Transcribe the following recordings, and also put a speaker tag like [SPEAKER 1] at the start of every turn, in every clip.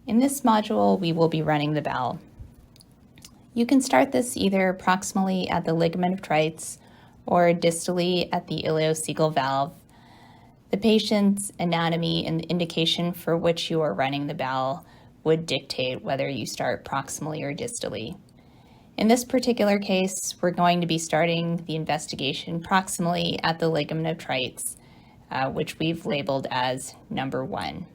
[SPEAKER 1] In this module, we will be running the bowel. You can start this either proximally at the ligament of Treitz or distally at the ileocecal valve. The patient's anatomy and the indication for which you are running the bowel would dictate whether you start proximally or distally. In this particular case, we're going to be starting the investigation proximally at the ligament of Treitz, which we've labeled as number 1.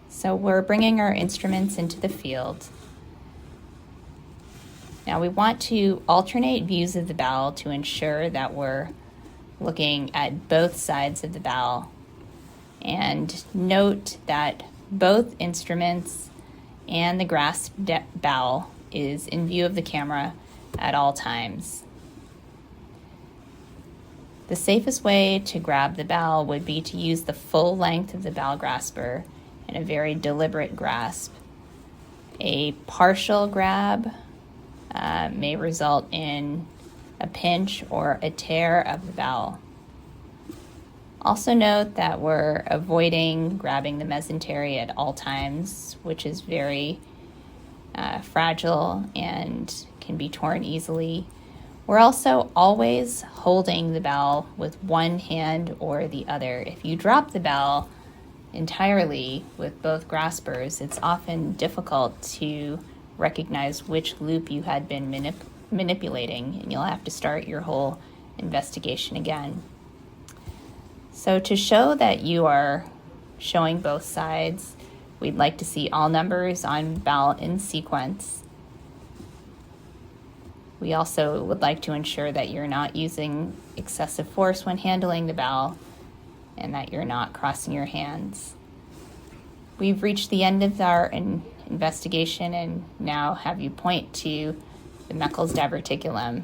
[SPEAKER 1] So we're bringing our instruments into the field. Now we want to alternate views of the bowel to ensure that we're looking at both sides of the bowel. And note that both instruments and the grasped bowel is in view of the camera at all times. The safest way to grab the bowel would be to use the full length of the bowel grasper in a very deliberate grasp. A partial grab may result in a pinch or a tear of the bowel. Also note that we're avoiding grabbing the mesentery at all times, which is very fragile and can be torn easily. We're also always holding the bowel with one hand or the other. If you drop the bowel entirely with both graspers, it's often difficult to recognize which loop you had been manipulating, and you'll have to start your whole investigation again. So to show that you are showing both sides, we'd like to see all numbers on bowel in sequence. We also would like to ensure that you're not using excessive force when handling the bowel and that you're not crossing your hands. We've reached the end of our investigation and now have you point to the Meckel's diverticulum